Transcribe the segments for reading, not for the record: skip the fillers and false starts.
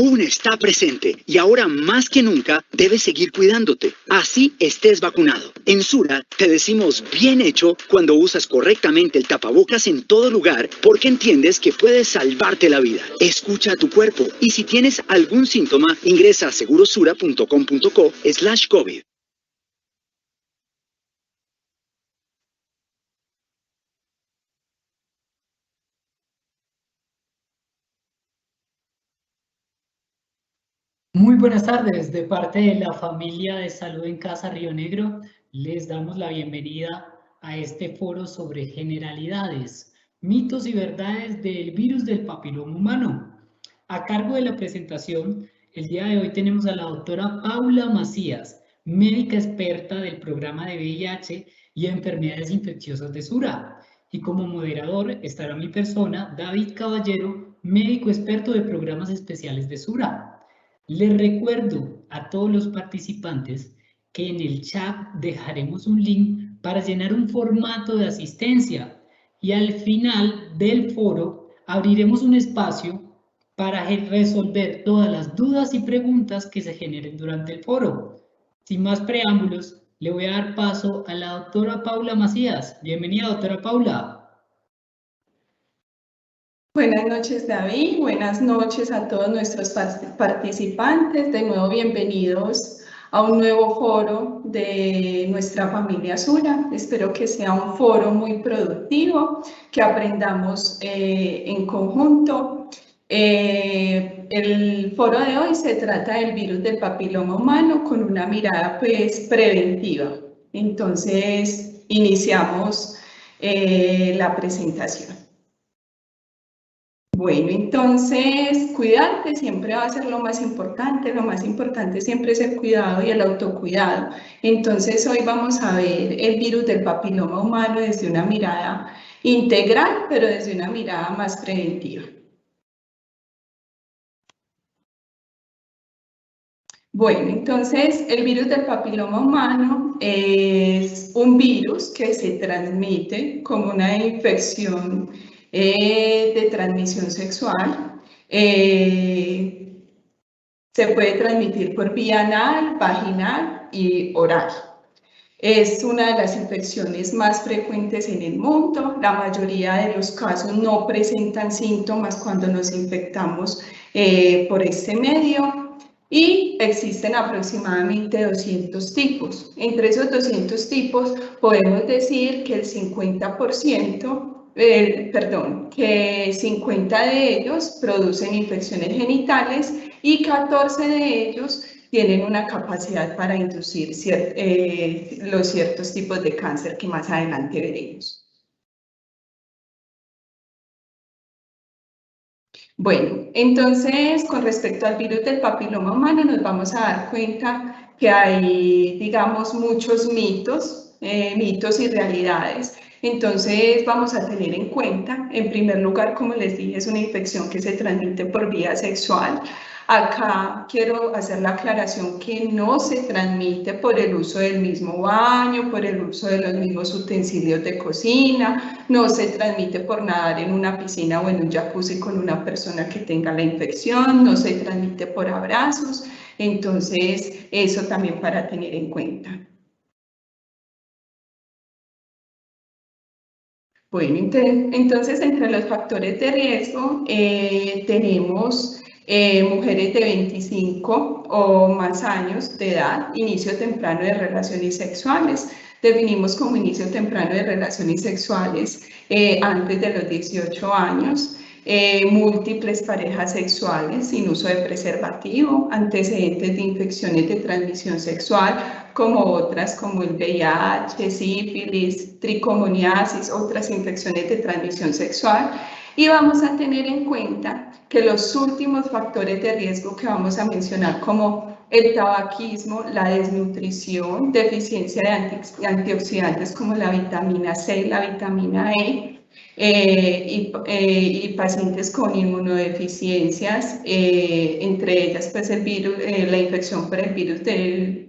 vacuna está presente y ahora más que nunca debes seguir cuidándote. Así estés vacunado. En Sura te decimos bien hecho cuando usas correctamente el tapabocas en todo lugar porque entiendes que puedes salvarte la vida. Escucha a tu cuerpo y si tienes algún síntoma, ingresa a segurosura.com.co/COVID. Muy buenas tardes, de parte de la familia de Salud en Casa Río Negro, les damos la bienvenida a este foro sobre generalidades, mitos y verdades del virus del papiloma humano. A cargo de la presentación, el día de hoy tenemos a la doctora Paula Macías, médica experta del programa de VIH y enfermedades infecciosas de Sura. Y como moderador estará mi persona, David Caballero, médico experto de programas especiales de Sura. Les recuerdo a todos los participantes que en el chat dejaremos un link para llenar un formato de asistencia y al final del foro abriremos un espacio para resolver todas las dudas y preguntas que se generen durante el foro. Sin más preámbulos, le voy a dar paso a la doctora Paula Macías. Bienvenida, doctora Paula. Buenas noches, David. Buenas noches a todos nuestros participantes. De nuevo, bienvenidos a un nuevo foro de nuestra familia Sura. Espero que sea un foro muy productivo, que aprendamos en conjunto. El foro de hoy se trata del virus del papiloma humano con una mirada preventiva. Entonces, iniciamos la presentación. Bueno, entonces, cuidarte siempre va a ser lo más importante siempre es el cuidado y el autocuidado. Entonces, hoy vamos a ver el virus del papiloma humano desde una mirada integral, pero desde una mirada más preventiva. Bueno, entonces, el virus del papiloma humano es un virus que se transmite como una infección de transmisión sexual. Se puede transmitir por vía anal, vaginal y oral. Es una de las infecciones más frecuentes en el mundo. La mayoría de los casos no presentan síntomas cuando nos infectamos por este medio. Y existen aproximadamente 200 tipos. Entre esos 200 tipos podemos decir que el 50%, que 50 de ellos producen infecciones genitales y 14 de ellos tienen una capacidad para inducir los ciertos tipos de cáncer que más adelante veremos. Bueno, entonces con respecto al virus del papiloma humano nos vamos a dar cuenta que hay, digamos, muchos mitos y realidades. Entonces vamos a tener en cuenta, en primer lugar, como les dije, es una infección que se transmite por vía sexual. Acá quiero hacer la aclaración que no se transmite por el uso del mismo baño, por el uso de los mismos utensilios de cocina, no se transmite por nadar en una piscina o en un jacuzzi con una persona que tenga la infección, no se transmite por abrazos. Entonces, eso también para tener en cuenta. Bueno, entonces entre los factores de riesgo tenemos mujeres de 25 o más años de edad, inicio temprano de relaciones sexuales. Definimos como inicio temprano de relaciones sexuales antes de los 18 años. Múltiples parejas sexuales sin uso de preservativo, antecedentes de infecciones de transmisión sexual, como otras como el VIH, sífilis, tricomoniasis, otras infecciones de transmisión sexual. Y vamos a tener en cuenta que los últimos factores de riesgo que vamos a mencionar, como el tabaquismo, la desnutrición, deficiencia de antioxidantes como la vitamina C y la vitamina E, y pacientes con inmunodeficiencias, entre ellas pues el virus, la infección por el virus del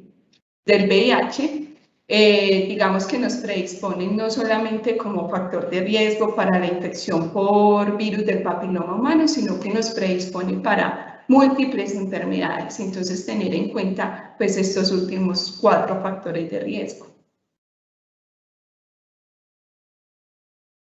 VIH, digamos que nos predisponen no solamente como factor de riesgo para la infección por virus del papiloma humano, sino que nos predisponen para múltiples enfermedades. Entonces, tener en cuenta pues estos últimos 4 factores de riesgo.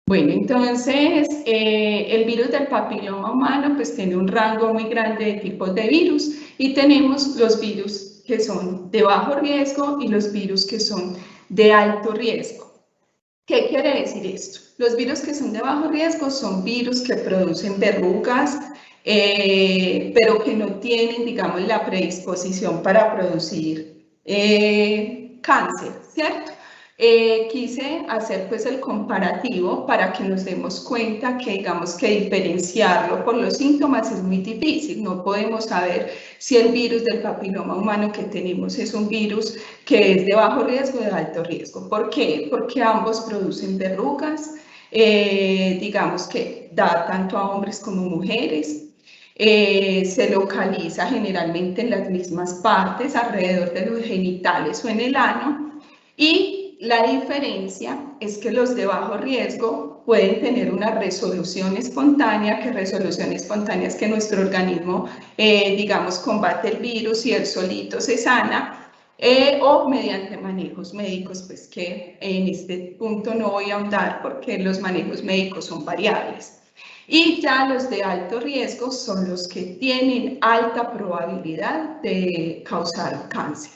Bueno, entonces el virus del papiloma humano pues tiene un rango muy grande de tipos de virus y tenemos los virus que son de bajo riesgo y los virus que son de alto riesgo. ¿Qué quiere decir esto? Los virus que son de bajo riesgo son virus que producen verrugas, pero que no tienen, digamos, la predisposición para producir cáncer, ¿cierto? Quise hacer pues el comparativo para que nos demos cuenta que digamos que diferenciarlo por los síntomas es muy difícil. No podemos saber si el virus del papiloma humano que tenemos es un virus que es de bajo riesgo o de alto riesgo. ¿Por qué? Porque ambos producen verrugas, digamos que da tanto a hombres como mujeres. Se localiza generalmente en las mismas partes, alrededor de los genitales o en el ano, y la diferencia es que los de bajo riesgo pueden tener una resolución espontánea, es que nuestro organismo, digamos, combate el virus y él solito se sana, o mediante manejos médicos, pues que en este punto no voy a ahondar porque los manejos médicos son variables. Y ya los de alto riesgo son los que tienen alta probabilidad de causar cáncer.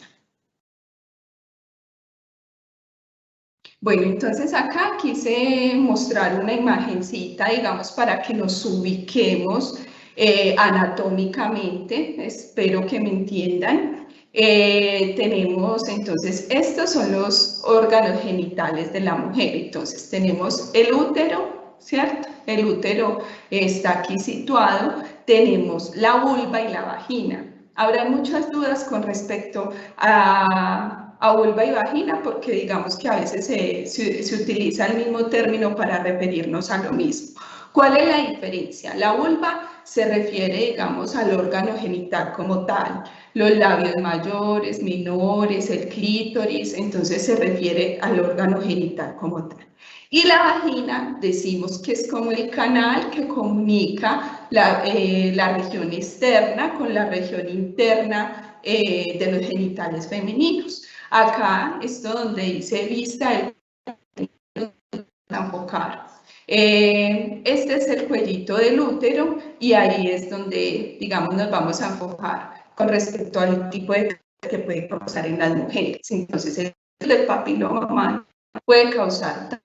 Bueno, entonces acá quise mostrar una imagencita, digamos, para que nos ubiquemos anatómicamente, espero que me entiendan. Tenemos, entonces, estos son los órganos genitales de la mujer. Entonces, tenemos el útero, ¿cierto? El útero está aquí situado. Tenemos la vulva y la vagina. Habrá muchas dudas con respecto a vulva y vagina, porque digamos que a veces se utiliza el mismo término para referirnos a lo mismo. ¿Cuál es la diferencia? La vulva se refiere, digamos, al órgano genital como tal, los labios mayores, menores, el clítoris, entonces se refiere al órgano genital como tal. Y la vagina decimos que es como el canal que comunica la región externa con la región interna de los genitales femeninos. Acá es donde dice vista el enfocar. Este es el cuellito del útero y ahí es donde, digamos, nos vamos a enfocar con respecto al tipo de cáncer que puede causar en las mujeres. Entonces, el papiloma humano puede causar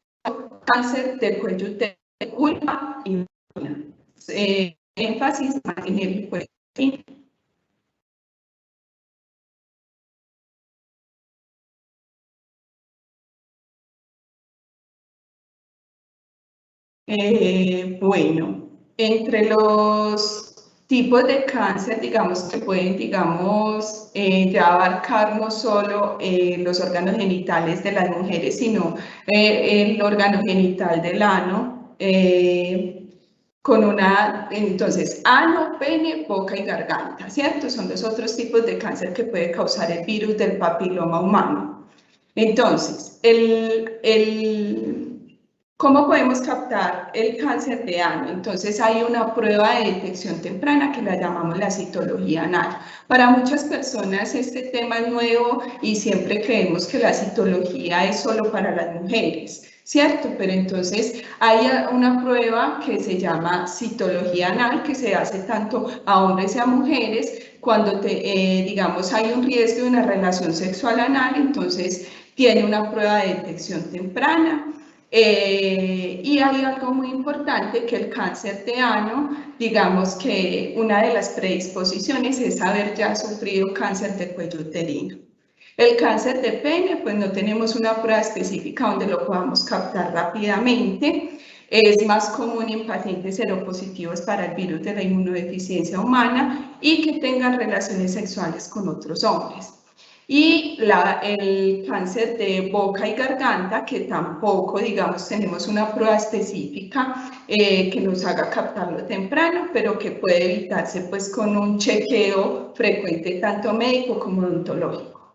cáncer del cuello útero, vulva y vagina. Énfasis en el cuello. Bueno, entre los tipos de cáncer, digamos, que pueden, digamos, ya abarcar no solo los órganos genitales de las mujeres, sino el órgano genital del ano, entonces, ano, pene, boca y garganta, ¿cierto? Son los otros tipos de cáncer que puede causar el virus del papiloma humano. Entonces, ¿cómo podemos captar el cáncer de ano? Entonces hay una prueba de detección temprana que la llamamos la citología anal. Para muchas personas este tema es nuevo y siempre creemos que la citología es solo para las mujeres, ¿cierto? Pero entonces hay una prueba que se llama citología anal que se hace tanto a hombres y a mujeres cuando, digamos, hay un riesgo de una relación sexual anal, entonces tiene una prueba de detección temprana. Y hay algo muy importante, que el cáncer de ano, digamos que una de las predisposiciones es haber ya sufrido cáncer de cuello uterino. El cáncer de pene, pues no tenemos una prueba específica donde lo podamos captar rápidamente. Es más común en pacientes seropositivos para el virus de la inmunodeficiencia humana y que tengan relaciones sexuales con otros hombres. Y el cáncer de boca y garganta, que tampoco, digamos, tenemos una prueba específica que nos haga captarlo temprano, pero que puede evitarse pues con un chequeo frecuente tanto médico como odontológico.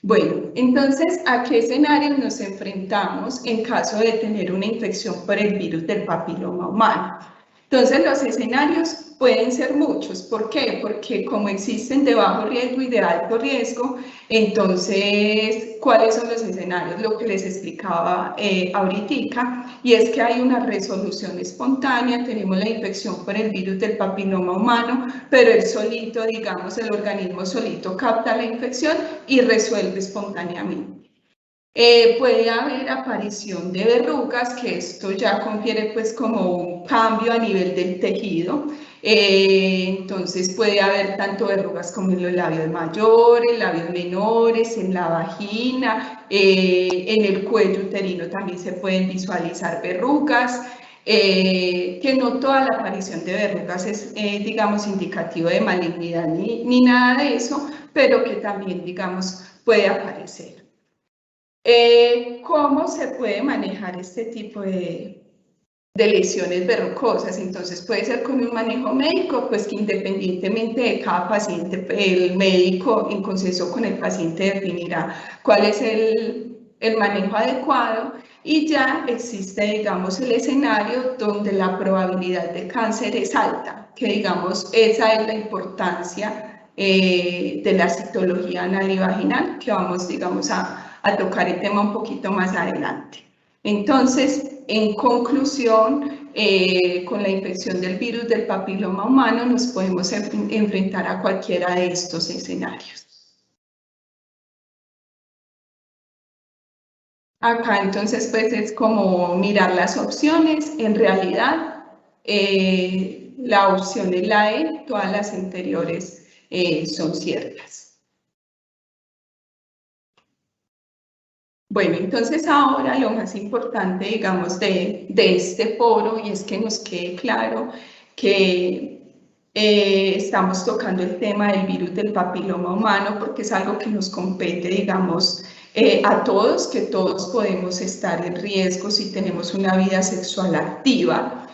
Bueno, entonces, ¿a qué escenarios nos enfrentamos en caso de tener una infección por el virus del papiloma humano? Entonces, los escenarios pueden ser muchos. ¿Por qué? Porque como existen de bajo riesgo y de alto riesgo, entonces, ¿cuáles son los escenarios? Lo que les explicaba ahorita, y es que hay una resolución espontánea, tenemos la infección por el virus del papiloma humano, pero él solito, digamos, el organismo solito capta la infección y resuelve espontáneamente. Puede haber aparición de verrugas, que esto ya confiere pues como un cambio a nivel del tejido. Entonces puede haber tanto verrugas como en los labios mayores, labios menores, en la vagina, en el cuello uterino también se pueden visualizar verrugas. Que no toda la aparición de verrugas es, digamos, indicativo de malignidad ni nada de eso, pero que también, digamos, puede aparecer. ¿Cómo se puede manejar este tipo de lesiones verrucosas? Entonces puede ser con un manejo médico, pues que independientemente de cada paciente, el médico en consenso con el paciente definirá cuál es el manejo adecuado, y ya existe, digamos, el escenario donde la probabilidad de cáncer es alta, que digamos esa es la importancia de la citología anal y vaginal, que vamos, digamos, a tocar el tema un poquito más adelante. Entonces, en conclusión, con la infección del virus del papiloma humano nos podemos enfrentar a cualquiera de estos escenarios. Acá entonces pues es como mirar las opciones. En realidad la opción es la E, todas las anteriores son ciertas. Bueno, entonces ahora lo más importante, digamos, de este foro, y es que nos quede claro que estamos tocando el tema del virus del papiloma humano, porque es algo que nos compete, digamos, a todos, que todos podemos estar en riesgo si tenemos una vida sexual activa.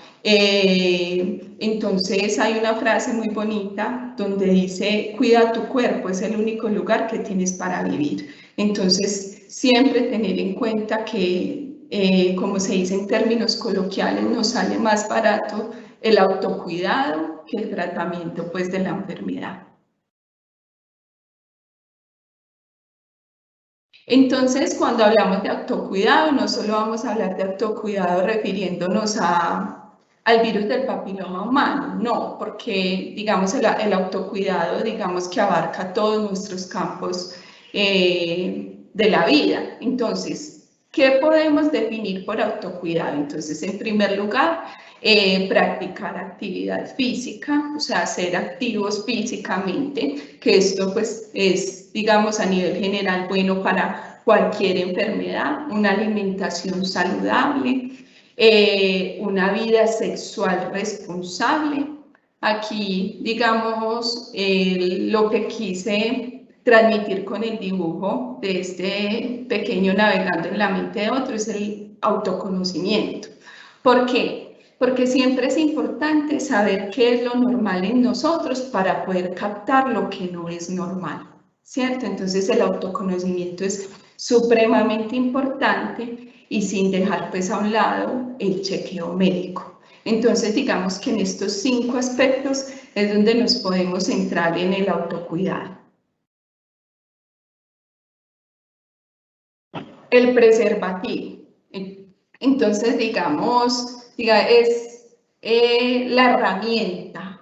Entonces hay una frase muy bonita donde dice: cuida tu cuerpo, es el único lugar que tienes para vivir. Entonces, siempre tener en cuenta que, como se dice en términos coloquiales, nos sale más barato el autocuidado que el tratamiento pues, de la enfermedad. Entonces, cuando hablamos de autocuidado, no solo vamos a hablar de autocuidado refiriéndonos al virus del papiloma humano, no, porque digamos el autocuidado, digamos que abarca todos nuestros campos de la vida. Entonces, ¿qué podemos definir por autocuidado? Entonces, en primer lugar, practicar actividad física, o sea, ser activos físicamente, que esto pues es, digamos, a nivel general bueno para cualquier enfermedad, una alimentación saludable, una vida sexual responsable. Aquí, digamos, lo que quise transmitir con el dibujo de este pequeño navegando en la mente de otro es el autoconocimiento. ¿Por qué? Porque siempre es importante saber qué es lo normal en nosotros para poder captar lo que no es normal, ¿cierto? Entonces el autoconocimiento es supremamente importante, y sin dejar pues a un lado el chequeo médico. Entonces digamos que en estos 5 aspectos es donde nos podemos centrar en el autocuidado. El preservativo. Entonces, digamos, es la herramienta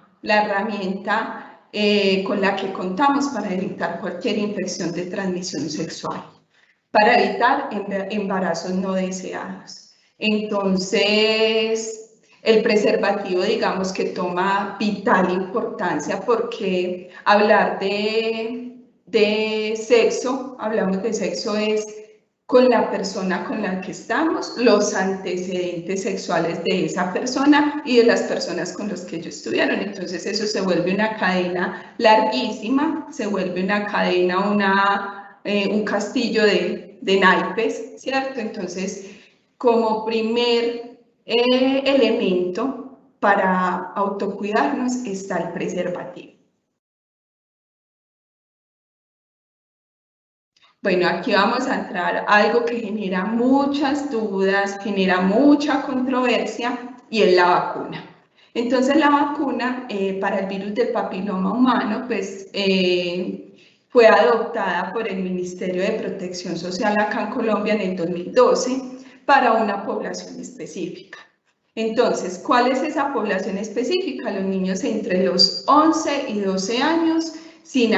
con la que contamos para evitar cualquier infección de transmisión sexual, para evitar embarazos no deseados. Entonces, el preservativo, digamos que toma vital importancia, porque hablar de sexo, hablamos de sexo es con la persona con la que estamos, los antecedentes sexuales de esa persona y de las personas con las que ellos estuvieron. Entonces eso se vuelve una cadena larguísima, se vuelve una cadena, un castillo de naipes, ¿cierto? Entonces, como primer elemento para autocuidarnos está el preservativo. Bueno, aquí vamos a entrar a algo que genera muchas dudas, genera mucha controversia, y es la vacuna. Entonces, la vacuna para el virus del papiloma humano, pues, fue adoptada por el Ministerio de Protección Social acá en Colombia en el 2012 para una población específica. Entonces, ¿cuál es esa población específica? Los niños entre los 11 y 12 años sin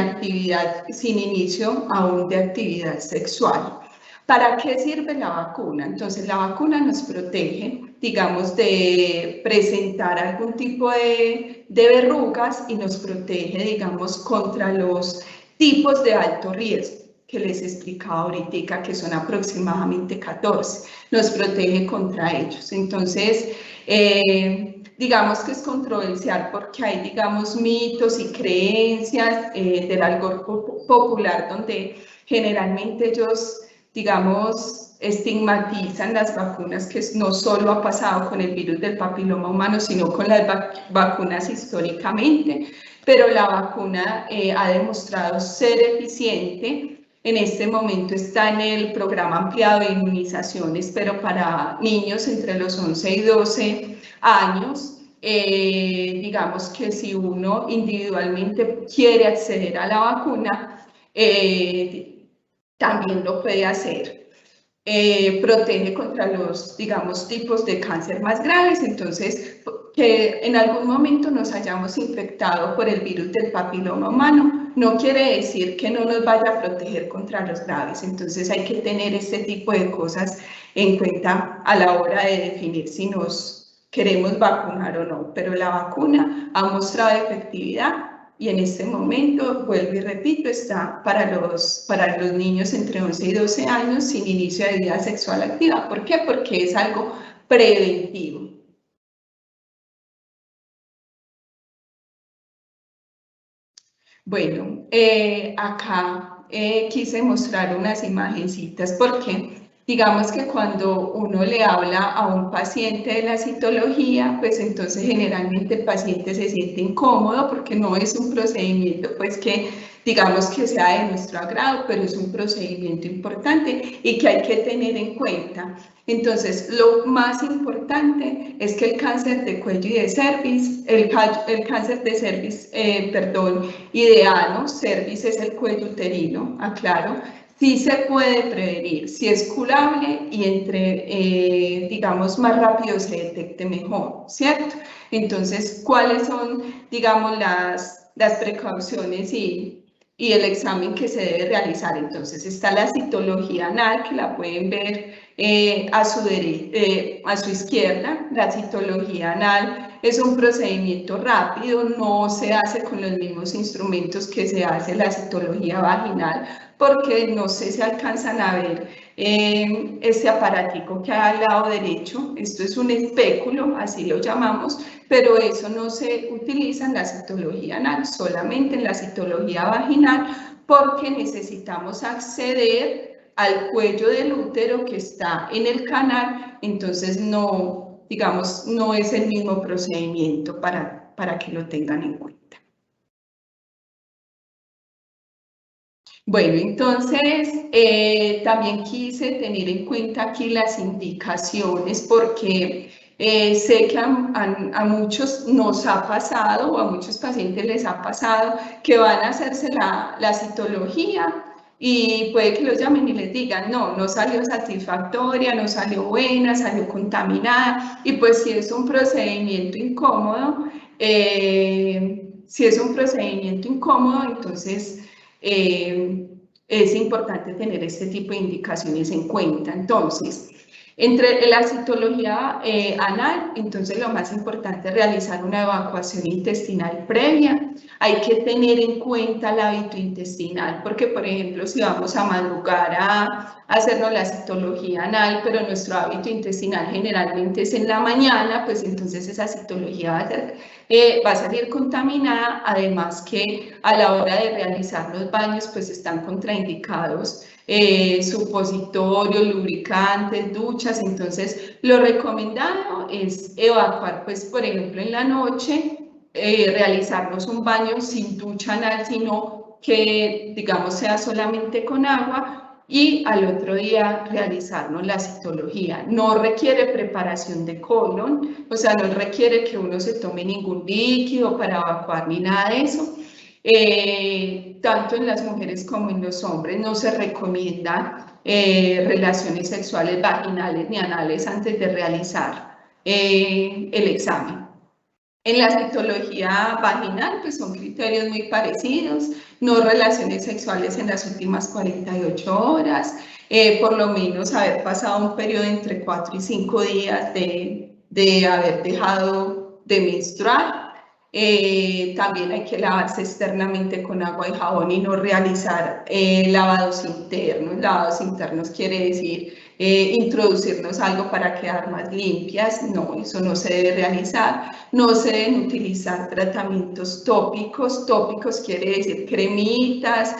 inicio aún de actividad sexual. ¿Para qué sirve la vacuna? Entonces, la vacuna nos protege, digamos, de presentar algún tipo de verrugas, y nos protege, digamos, contra los tipos de alto riesgo que les explicaba ahorita, que son aproximadamente 14. Nos protege contra ellos. Entonces, digamos que es controversial porque hay, digamos, mitos y creencias del algor popular, donde generalmente ellos, digamos, estigmatizan las vacunas, que no solo ha pasado con el virus del papiloma humano, sino con las vacunas históricamente, pero la vacuna ha demostrado ser eficiente. En este momento está en el programa ampliado de inmunizaciones, pero para niños entre los 11 y 12 años. Digamos que si uno individualmente quiere acceder a la vacuna, también lo puede hacer. Protege contra los, digamos, tipos de cáncer más graves. Entonces, que en algún momento nos hayamos infectado por el virus del papiloma humano no quiere decir que no nos vaya a proteger contra los graves. Entonces, hay que tener este tipo de cosas en cuenta a la hora de definir si nos queremos vacunar o no. Pero la vacuna ha mostrado efectividad, y en este momento, vuelvo y repito, está para los niños entre 11 y 12 años sin inicio de vida sexual activa. ¿Por qué? Porque es algo preventivo. Bueno, acá quise mostrar unas imagencitas porque digamos que cuando uno le habla a un paciente de la citología, pues entonces generalmente el paciente se siente incómodo porque no es un procedimiento pues que digamos que sea de nuestro agrado, pero es un procedimiento importante y que hay que tener en cuenta. Entonces, lo más importante es que el cáncer de cuello y de cervix, el cáncer de cervix, y de ano, cervix es el cuello uterino, aclaro, sí se puede prevenir, si es curable y entre, digamos, más rápido se detecte mejor, ¿cierto? Entonces, ¿cuáles son, digamos, las precauciones y el examen que se debe realizar? Entonces, está la citología anal, que la pueden ver a su izquierda. La citología anal es un procedimiento rápido, no se hace con los mismos instrumentos que se hace la citología vaginal, porque no sé si alcanzan a ver este aparatico que hay al lado derecho. Esto es un espéculo, así lo llamamos, pero eso no se utiliza en la citología anal, solamente en la citología vaginal, porque necesitamos acceder al cuello del útero que está en el canal. Entonces no, digamos, no es el mismo procedimiento, para que lo tengan en cuenta. Bueno, entonces también quise tener en cuenta aquí las indicaciones, porque sé que a muchos nos ha pasado, o a muchos pacientes les ha pasado, que van a hacerse la citología y puede que los llamen y les digan, no salió satisfactoria, no salió buena, salió contaminada. Y pues si es un procedimiento incómodo, entonces es importante tener este tipo de indicaciones en cuenta. Entonces, entre la citología anal, entonces lo más importante es realizar una evacuación intestinal previa. Hay que tener en cuenta el hábito intestinal, porque por ejemplo, si vamos a madrugar a hacernos la citología anal, pero nuestro hábito intestinal generalmente es en la mañana, pues entonces esa citología va a salir contaminada. Además que a la hora de realizar los baños, pues están contraindicados supositorios, lubricantes, duchas. Entonces lo recomendado es evacuar, pues por ejemplo en la noche, realizarnos un baño sin ducha anal, sino que digamos sea solamente con agua, y al otro día realizarnos la citología. No requiere preparación de colon, o sea, no requiere que uno se tome ningún líquido para evacuar ni nada de eso. Tanto en las mujeres como en los hombres no se recomienda relaciones sexuales vaginales ni anales antes de realizar el examen. En la citología vaginal, pues son criterios muy parecidos, no relaciones sexuales en las últimas 48 horas, por lo menos haber pasado un periodo entre 4 y 5 días de haber dejado de menstruar. También hay que lavarse externamente con agua y jabón y no realizar lavados internos. Lavados internos quiere decir introducirnos algo para quedar más limpias. No, eso no se debe realizar. No se deben utilizar tratamientos tópicos. Tópicos quiere decir cremitas,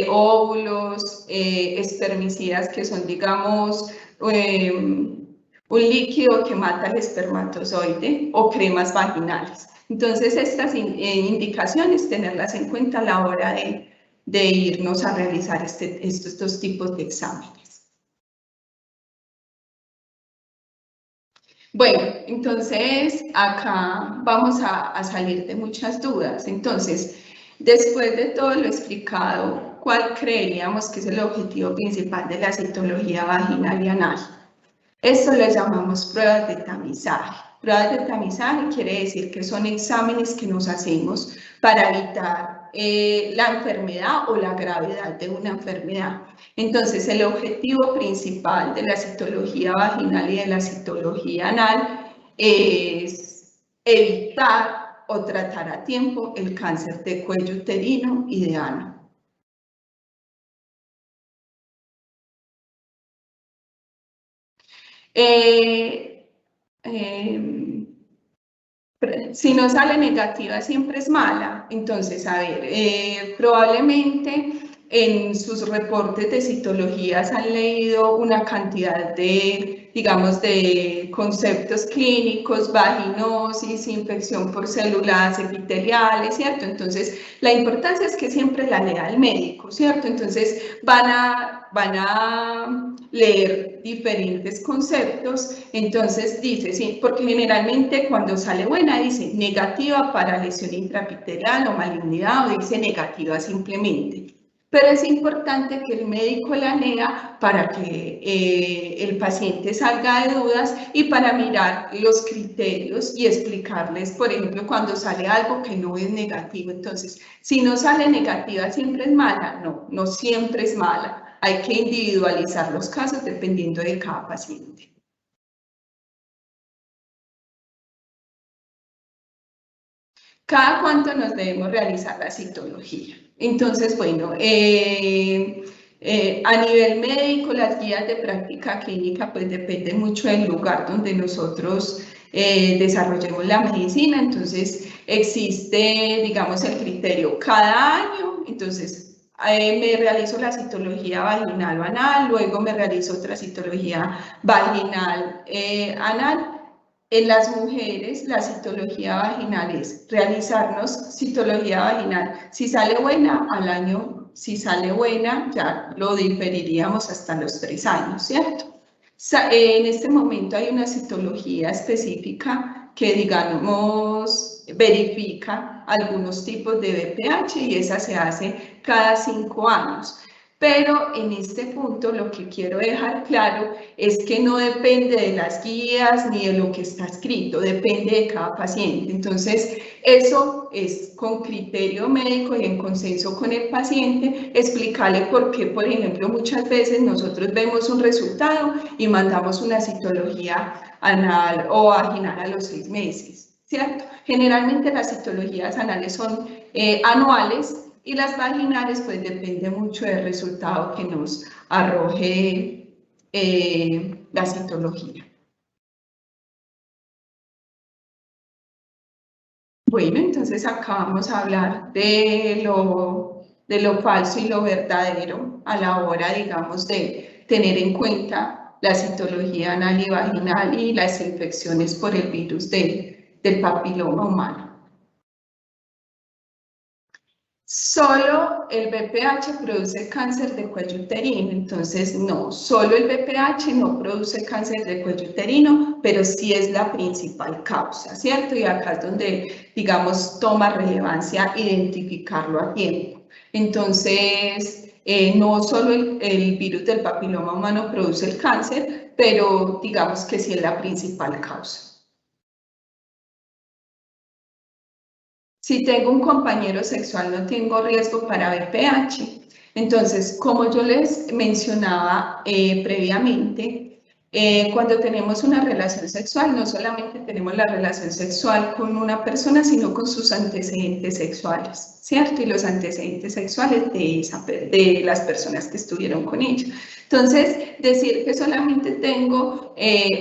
óvulos, espermicidas que son, digamos, un líquido que mata el espermatozoide o cremas vaginales. Entonces, estas indicaciones, tenerlas en cuenta a la hora de irnos a realizar estos tipos de exámenes. Bueno, entonces acá vamos a salir de muchas dudas. Entonces, después de todo lo explicado, ¿cuál creeríamos que es el objetivo principal de la citología vaginal y anal? Esto lo llamamos pruebas de tamizaje. Pruebas de tamizaje quiere decir que son exámenes que nos hacemos para evitar la enfermedad o la gravedad de una enfermedad. Entonces, el objetivo principal de la citología vaginal y de la citología anal es evitar o tratar a tiempo el cáncer de cuello uterino y de ano. Si no sale negativa siempre es mala. Entonces, a ver, probablemente en sus reportes de citologías han leído una cantidad de, digamos, de conceptos clínicos, vaginosis, infección por células epiteliales, ¿cierto? Entonces, la importancia es que siempre la lea el médico, ¿cierto? Entonces, van a leer diferentes conceptos. Entonces dice, sí, porque generalmente cuando sale buena dice negativa para lesión intraepitelial o malignidad, o dice negativa simplemente. Pero es importante que el médico la lea para que el paciente salga de dudas y para mirar los criterios y explicarles, por ejemplo, cuando sale algo que no es negativo. Entonces, si no sale negativa, ¿siempre es mala? No, no siempre es mala. Hay que individualizar los casos dependiendo de cada paciente. ¿Cada cuánto nos debemos realizar la citología? Entonces, bueno, a nivel médico, las guías de práctica clínica, pues depende mucho del lugar donde nosotros desarrollemos la medicina. Entonces, existe, digamos, el criterio cada año. Entonces, me realizo la citología vaginal o anal, luego me realizo otra citología vaginal anal. En las mujeres, la citología vaginal es realizarnos citología vaginal. Si sale buena, al año, si sale buena, ya lo diferiríamos hasta los 3 años, ¿cierto? En este momento hay una citología específica que, digamos, verifica algunos tipos de BPH y esa se hace cada 5 años. Pero en este punto lo que quiero dejar claro es que no depende de las guías ni de lo que está escrito, depende de cada paciente. Entonces, eso es con criterio médico y en consenso con el paciente, explicarle por qué, por ejemplo, muchas veces nosotros vemos un resultado y mandamos una citología anal o vaginal a los 6 meses, ¿cierto? Generalmente las citologías anales son anuales, y las vaginales, pues depende mucho del resultado que nos arroje la citología. Bueno, entonces acá vamos a hablar de lo falso y lo verdadero a la hora, digamos, de tener en cuenta la citología anal y vaginal y las infecciones por el virus del papiloma humano. Solo el BPH produce cáncer de cuello uterino, entonces no, solo el BPH no produce cáncer de cuello uterino, pero sí es la principal causa, ¿cierto? Y acá es donde, digamos, toma relevancia identificarlo a tiempo. Entonces, no solo el virus del papiloma humano produce el cáncer, pero digamos que sí es la principal causa. Si tengo un compañero sexual, no tengo riesgo para BPH. Entonces, como yo les mencionaba previamente, cuando tenemos una relación sexual, no solamente tenemos la relación sexual con una persona, sino con sus antecedentes sexuales, ¿cierto? Y los antecedentes sexuales de las personas que estuvieron con ella. Entonces, decir que solamente tengo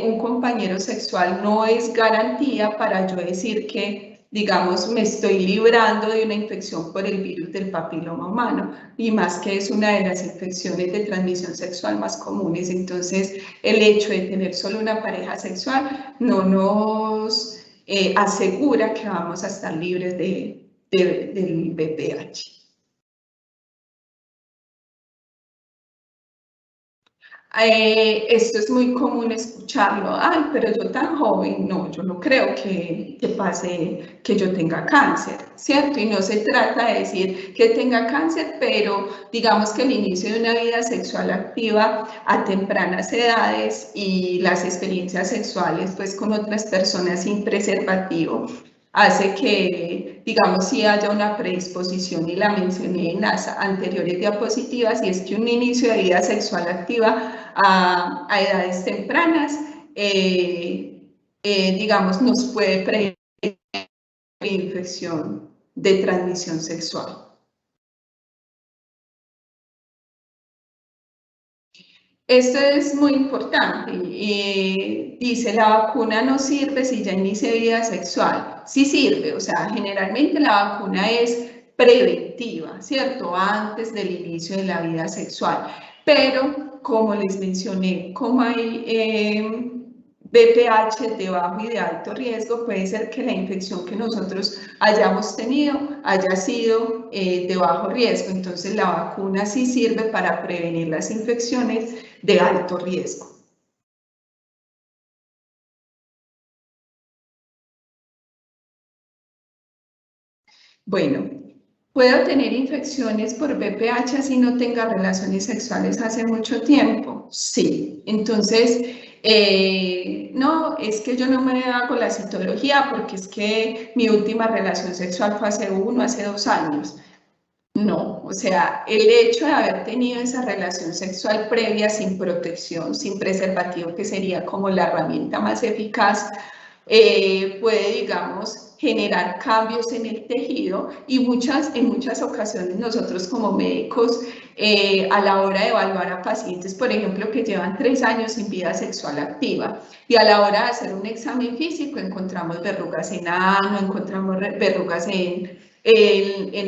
un compañero sexual no es garantía para yo decir que, digamos, me estoy librando de una infección por el virus del papiloma humano, y más que es una de las infecciones de transmisión sexual más comunes. Entonces, el hecho de tener solo una pareja sexual no nos asegura que vamos a estar libres del BPH. Esto es muy común escucharlo. Ay, pero yo tan joven, no, yo no creo que pase que yo tenga cáncer, ¿cierto? Y no se trata de decir que tenga cáncer, pero digamos que el inicio de una vida sexual activa a tempranas edades y las experiencias sexuales pues con otras personas sin preservativo hace que, digamos, si haya una predisposición, y la mencioné en las anteriores diapositivas, y es que un inicio de vida sexual activa a edades tempranas, digamos, nos puede prevenir infección de transmisión sexual. Esto es muy importante. Dice, la vacuna no sirve si ya inicia vida sexual. Sí sirve, o sea, generalmente la vacuna es preventiva, ¿cierto? Antes del inicio de la vida sexual. Pero, como les mencioné, como hay BPH de bajo y de alto riesgo, puede ser que la infección que nosotros hayamos tenido haya sido de bajo riesgo. Entonces, la vacuna sí sirve para prevenir las infecciones de alto riesgo. Bueno, ¿puedo tener infecciones por BPH si no tenga relaciones sexuales hace mucho tiempo? Sí. Entonces, no, es que yo no me hago la citología porque es que mi última relación sexual fue hace 2 años. No, o sea, el hecho de haber tenido esa relación sexual previa sin protección, sin preservativo, que sería como la herramienta más eficaz, puede, digamos, generar cambios en el tejido, y en muchas ocasiones nosotros como médicos, a la hora de evaluar a pacientes, por ejemplo, que llevan 3 años sin vida sexual activa, y a la hora de hacer un examen físico encontramos verrugas en ano, encontramos verrugas en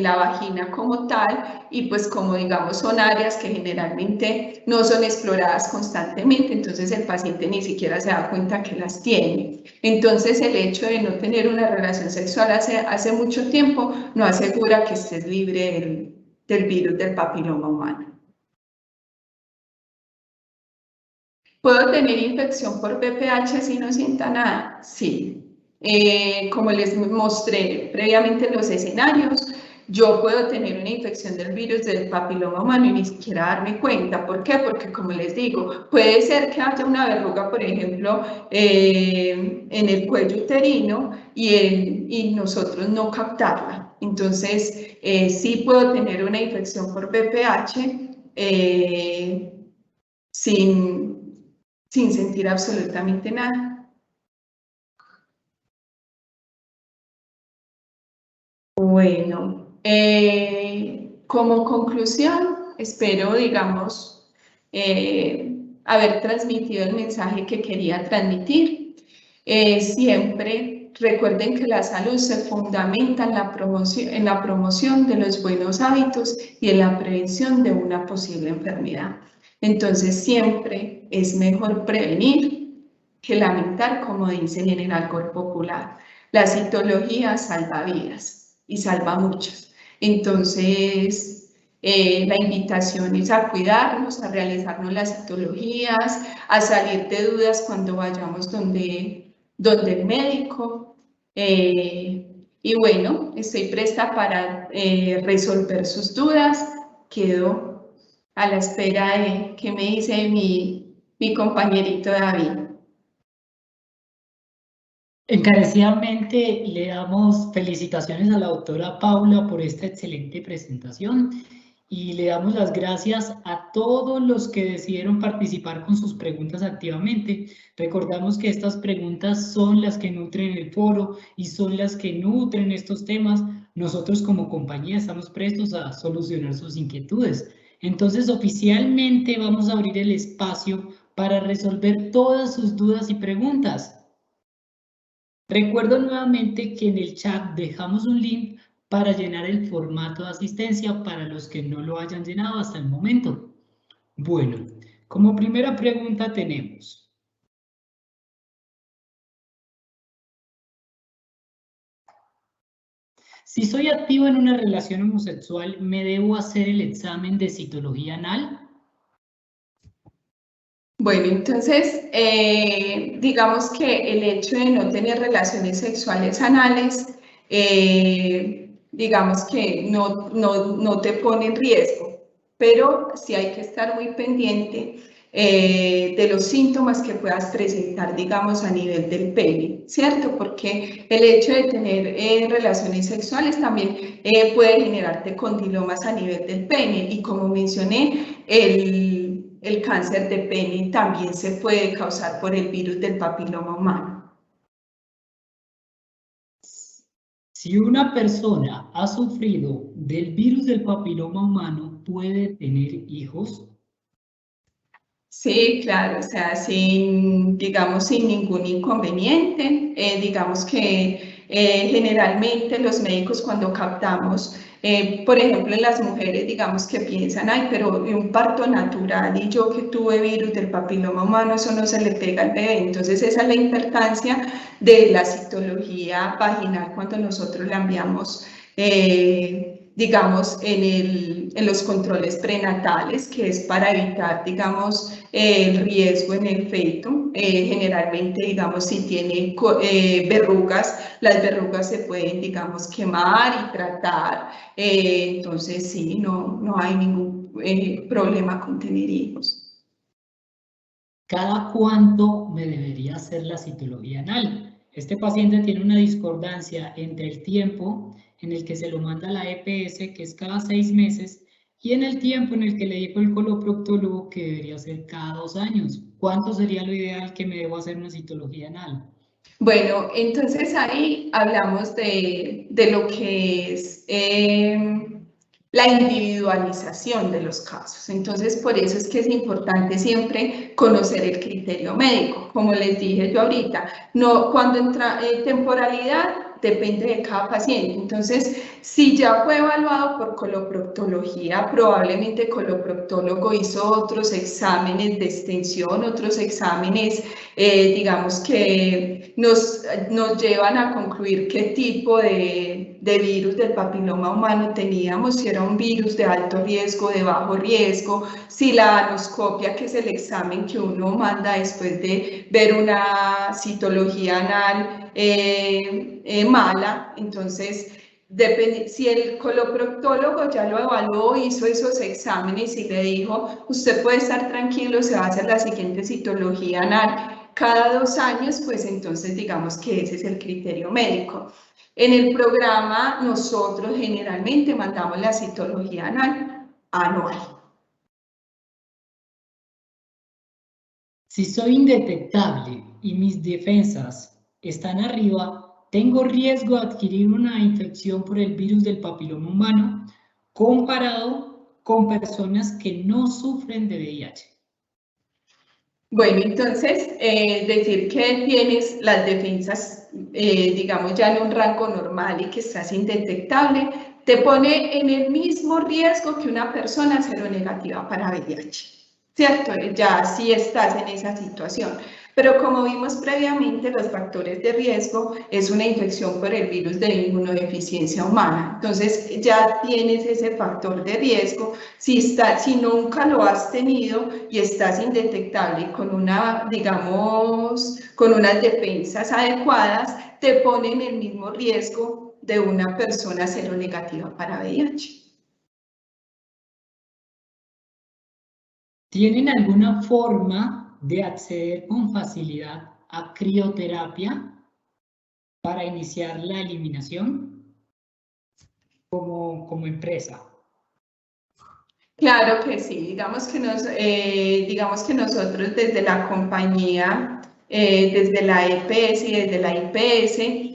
la vagina como tal, y pues como digamos son áreas que generalmente no son exploradas constantemente, entonces el paciente ni siquiera se da cuenta que las tiene. Entonces el hecho de no tener una relación sexual hace mucho tiempo no asegura que estés libre del virus del papiloma humano. ¿Puedo tener infección por BPH si no sienta nada? Sí. Como les mostré previamente en los escenarios, yo puedo tener una infección del virus del papiloma humano y ni siquiera darme cuenta. ¿Por qué? Porque, como les digo, puede ser que haya una verruga, por ejemplo, en el cuello uterino y nosotros no captarla. Entonces, sí puedo tener una infección por BPH sin sentir absolutamente nada. Bueno, como conclusión, espero, digamos, haber transmitido el mensaje que quería transmitir. Siempre recuerden que la salud se fundamenta en la promoción de los buenos hábitos y en la prevención de una posible enfermedad. Entonces, siempre es mejor prevenir que lamentar, como dicen en el alcohol popular. La citología salva vidas y salva muchas. Entonces, la invitación es a cuidarnos, a realizarnos las citologías, a salir de dudas cuando vayamos donde el médico. Y bueno, estoy presta para resolver sus dudas. Quedo a la espera de qué me dice mi compañerito David. Encarecidamente le damos felicitaciones a la doctora Paula por esta excelente presentación y le damos las gracias a todos los que decidieron participar con sus preguntas activamente. Recordamos que estas preguntas son las que nutren el foro y son las que nutren estos temas. Nosotros como compañía estamos prestos a solucionar sus inquietudes. Entonces, oficialmente vamos a abrir el espacio para resolver todas sus dudas y preguntas. Recuerdo nuevamente que en el chat dejamos un link para llenar el formato de asistencia para los que no lo hayan llenado hasta el momento. Bueno, como primera pregunta tenemos: si soy activo en una relación homosexual, ¿me debo hacer el examen de citología anal? Bueno, entonces, digamos que el hecho de no tener relaciones sexuales anales, digamos que no te pone en riesgo, pero sí hay que estar muy pendiente de los síntomas que puedas presentar, digamos, a nivel del pene, ¿cierto? Porque el hecho de tener relaciones sexuales también puede generarte condilomas a nivel del pene y, como mencioné, el cáncer de pene también se puede causar por el virus del papiloma humano. Si una persona ha sufrido del virus del papiloma humano, ¿puede tener hijos? Sí, claro, o sea, digamos, sin ningún inconveniente. Digamos que generalmente los médicos cuando captamos, por ejemplo, en las mujeres, digamos que piensan, ay, pero un parto natural y yo que tuve virus del papiloma humano, eso no se le pega al bebé. Entonces, esa es la importancia de la citología vaginal cuando nosotros la enviamos, digamos, en los controles prenatales, que es para evitar, digamos, el riesgo en el feto. Generalmente, digamos, si tiene verrugas, las verrugas se pueden, digamos, quemar y tratar. Entonces, sí, no hay ningún problema con tener hijos. ¿Cada cuánto me debería hacer la citología anal? Este paciente tiene una discordancia entre el tiempo en el que se lo manda a la EPS, que es cada 6 meses, y en el tiempo en el que le dijo el coloproctólogo que debería ser cada 2 años. ¿Cuánto sería lo ideal que me debo hacer una citología anal? Bueno, entonces ahí hablamos de lo que es la individualización de los casos. Entonces, por eso es que es importante siempre conocer el criterio médico. Como les dije yo ahorita, cuando entra temporalidad, depende de cada paciente. Entonces, si ya fue evaluado por coloproctología, probablemente el coloproctólogo hizo otros exámenes de extensión, otros exámenes, digamos que nos llevan a concluir qué tipo de virus del papiloma humano teníamos, si era un virus de alto riesgo, de bajo riesgo, si la anoscopia, que es el examen que uno manda después de ver una citología anal, mala. Entonces, si el coloproctólogo ya lo evaluó, hizo esos exámenes y le dijo, usted puede estar tranquilo, se va a hacer la siguiente citología anal cada 2 años, pues entonces digamos que ese es el criterio médico. En el programa nosotros generalmente mandamos la citología anal anual. Si soy indetectable y mis defensas están arriba, ¿tengo riesgo de adquirir una infección por el virus del papiloma humano comparado con personas que no sufren de VIH? Bueno, entonces, decir que tienes las defensas, digamos, ya en un rango normal y que estás indetectable, te pone en el mismo riesgo que una persona seronegativa para VIH, ¿cierto? Ya sí estás en esa situación. Pero como vimos previamente, los factores de riesgo es una infección por el virus de inmunodeficiencia humana. Entonces ya tienes ese factor de riesgo. Si nunca lo has tenido y estás indetectable con digamos, con unas defensas adecuadas, te ponen el mismo riesgo de una persona seronegativa para VIH. ¿Tienen alguna forma de acceder con facilidad a crioterapia para iniciar la eliminación como empresa? Claro que sí, digamos que nosotros desde la compañía, desde la EPS y desde la IPS,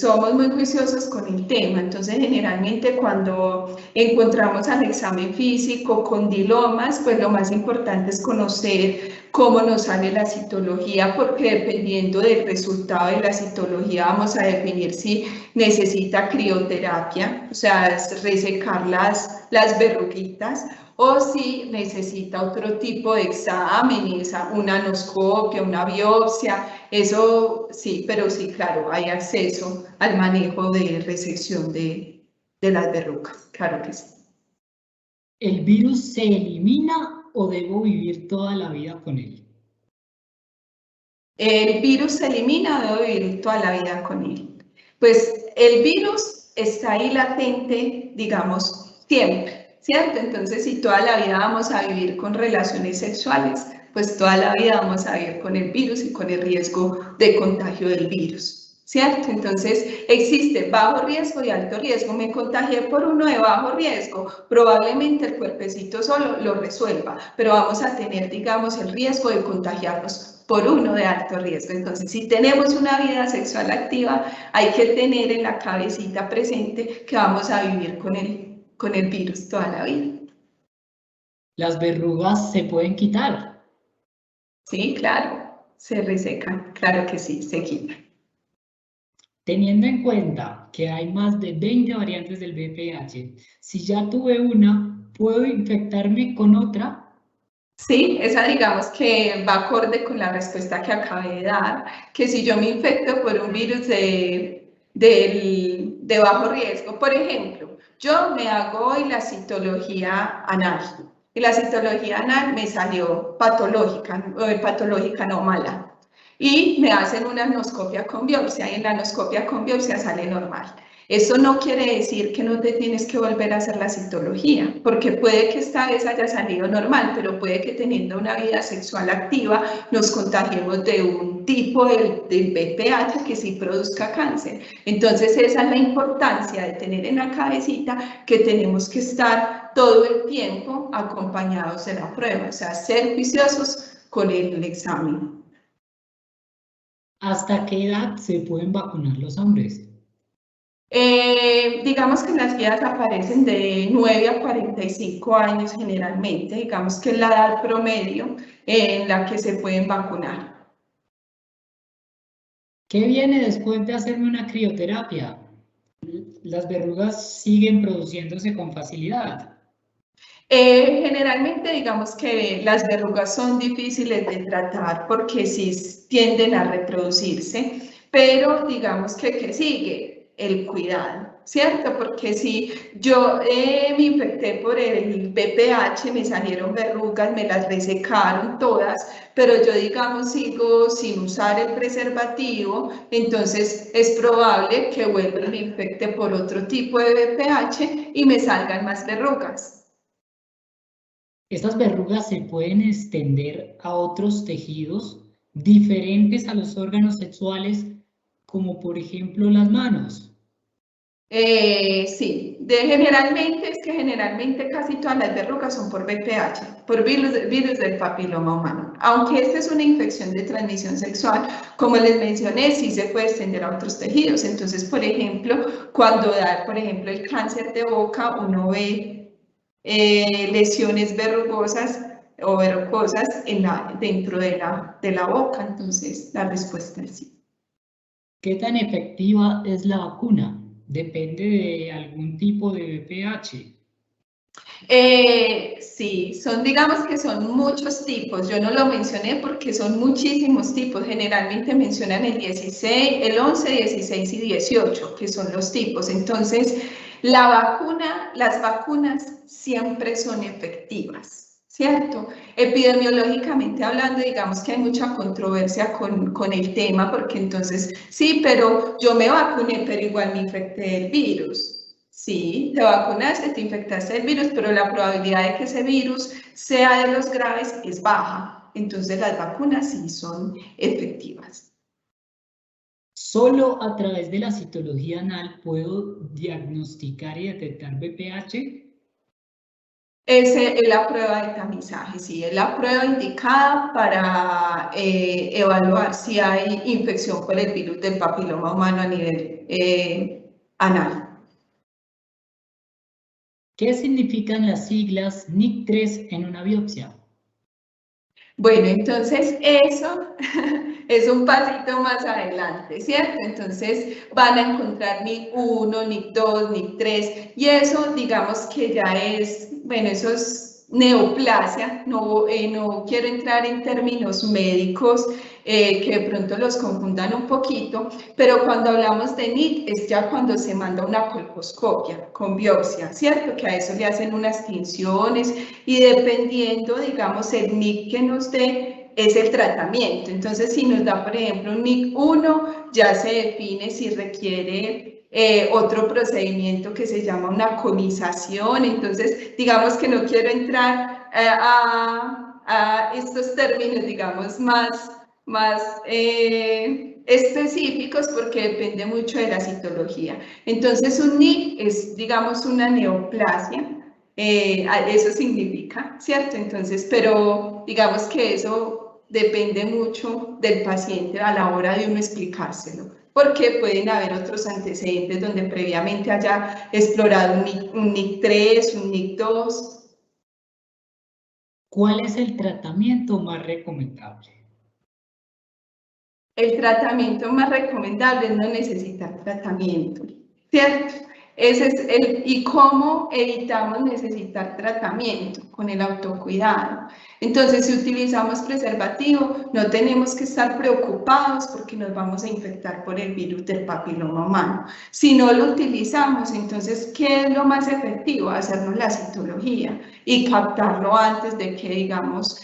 somos muy juiciosos con el tema. Entonces, generalmente cuando encontramos al examen físico con dilomas, pues lo más importante es conocer cómo nos sale la citología, porque dependiendo del resultado de la citología vamos a definir si necesita crioterapia, o sea, resecar las verruguitas, o si necesita otro tipo de exámenes, una anoscopia, una biopsia, eso sí, pero sí, claro, hay acceso al manejo de resección de las verrugas, claro que sí. ¿El virus se elimina o debo vivir toda la vida con él? El virus se elimina, debo vivir toda la vida con él. Pues el virus está ahí latente, digamos, siempre, ¿cierto? Entonces, si toda la vida vamos a vivir con relaciones sexuales, pues toda la vida vamos a vivir con el virus y con el riesgo de contagio del virus, ¿cierto? Entonces, existe bajo riesgo y alto riesgo. Me contagié por uno de bajo riesgo, probablemente el cuerpecito solo lo resuelva, pero vamos a tener, digamos, el riesgo de contagiarnos por uno de alto riesgo. Entonces, si tenemos una vida sexual activa, hay que tener en la cabecita presente que vamos a vivir con el virus toda la vida. ¿Las verrugas se pueden quitar? Sí, claro, se resecan, claro que sí, se quitan. Teniendo en cuenta que hay más de 20 variantes del VPH, si ya tuve una, ¿puedo infectarme con otra? Sí, esa digamos que va acorde con la respuesta que acabé de dar, que si yo me infecto por un virus de bajo riesgo, por ejemplo, yo me hago hoy la citología anal y la citología anal me salió patológica no mala, y me hacen una anoscopia con biopsia y en la anoscopia con biopsia sale normal. Eso no quiere decir que no te tienes que volver a hacer la citología, porque puede que esta vez haya salido normal, pero puede que teniendo una vida sexual activa nos contagiemos de un tipo del VPH que sí produzca cáncer. Entonces esa es la importancia de tener en la cabecita que tenemos que estar todo el tiempo acompañados de la prueba, o sea, ser juiciosos con el examen. ¿Hasta qué edad se pueden vacunar los hombres? Digamos que las guías aparecen de 9 a 45 años generalmente, digamos que es la edad promedio en la que se pueden vacunar. ¿Qué viene después de hacerme una crioterapia? ¿Las verrugas siguen produciéndose con facilidad? Generalmente digamos que las verrugas son difíciles de tratar porque sí tienden a reproducirse, pero digamos que sigue el cuidado, ¿cierto? Porque si yo me infecté por el VPH, me salieron verrugas, me las resecaron todas, pero yo digamos sigo sin usar el preservativo, entonces es probable que vuelva y me infecte por otro tipo de VPH y me salgan más verrugas. Estas verrugas se pueden extender a otros tejidos diferentes a los órganos sexuales, como por ejemplo las manos. Sí, generalmente casi todas las verrugas son por VPH, por virus del papiloma humano. Aunque esta es una infección de transmisión sexual, como les mencioné, sí se puede extender a otros tejidos. Entonces, por ejemplo, cuando da, por ejemplo, el cáncer de boca, uno ve lesiones verrugosas o verrucosas dentro de la boca. Entonces, la respuesta es sí. ¿Qué tan efectiva es la vacuna? Depende de algún tipo de VPH. Sí, digamos que son muchos tipos. Yo no lo mencioné porque son muchísimos tipos. Generalmente mencionan el 16, el 11, 16 y 18, que son los tipos. Entonces, las vacunas siempre son efectivas, ¿cierto? Epidemiológicamente hablando, digamos que hay mucha controversia con el tema, porque entonces, sí, pero yo me vacuné, pero igual me infecté del virus. Sí, te vacunaste, te infectaste del virus, pero la probabilidad de que ese virus sea de los graves es baja. Entonces las vacunas sí son efectivas. ¿Solo a través de la citología anal puedo diagnosticar y detectar VPH? Esa es la prueba de tamizaje, sí, es la prueba indicada para evaluar si hay infección por el virus del papiloma humano a nivel anal. ¿Qué significan las siglas NIC3 en una biopsia? Bueno, entonces eso es un pasito más adelante, ¿cierto? Entonces van a encontrar NIC1, NIC2, NIC3 y eso digamos que ya es, bueno, eso es neoplasia, no quiero entrar en términos médicos que de pronto los confundan un poquito, pero cuando hablamos de NIC es ya cuando se manda una colposcopia con biopsia, ¿cierto? Que a eso le hacen unas tinciones y dependiendo, digamos, el NIC que nos dé es el tratamiento. Entonces, si nos da, por ejemplo, un NIC1, ya se define si requiere otro procedimiento que se llama una conización. Entonces, digamos que no quiero entrar a estos términos, digamos, más específicos porque depende mucho de la citología. Entonces, un NIC es, digamos, una neoplasia. Eso significa, ¿cierto? Entonces, pero digamos que eso depende mucho del paciente a la hora de uno explicárselo, porque pueden haber otros antecedentes donde previamente haya explorado un NIC3, un NIC2. ¿Cuál es el tratamiento más recomendable? El tratamiento más recomendable es no necesitar tratamiento, ¿cierto? Ese es y cómo evitamos necesitar tratamiento con el autocuidado. Entonces, si utilizamos preservativo, no tenemos que estar preocupados porque nos vamos a infectar por el virus del papiloma humano. Si no lo utilizamos, entonces, ¿qué es lo más efectivo? Hacernos la citología y captarlo antes de que, digamos,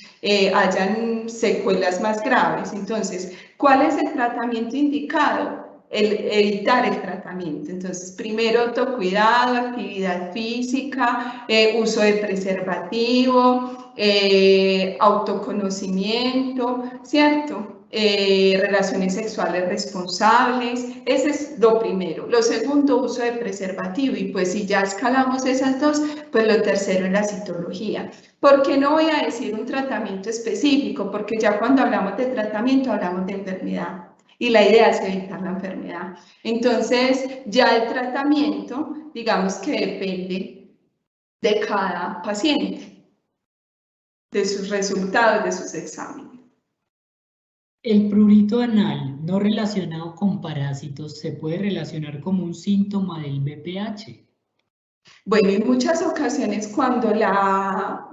hayan secuelas más graves. Entonces, ¿cuál es el tratamiento indicado? Evitar el tratamiento. Entonces, primero autocuidado, actividad física, uso de preservativo, autoconocimiento, ¿cierto? Relaciones sexuales responsables, ese es lo primero. Lo segundo, uso de preservativo, y pues si ya escalamos esas dos, pues lo tercero es la citología. ¿Por qué no voy a decir un tratamiento específico? Porque ya cuando hablamos de tratamiento hablamos de enfermedad y la idea es evitar la enfermedad. Entonces, ya el tratamiento, digamos que depende de cada paciente, de sus resultados, de sus exámenes. ¿El prurito anal no relacionado con parásitos se puede relacionar como un síntoma del VPH? Bueno, en muchas ocasiones cuando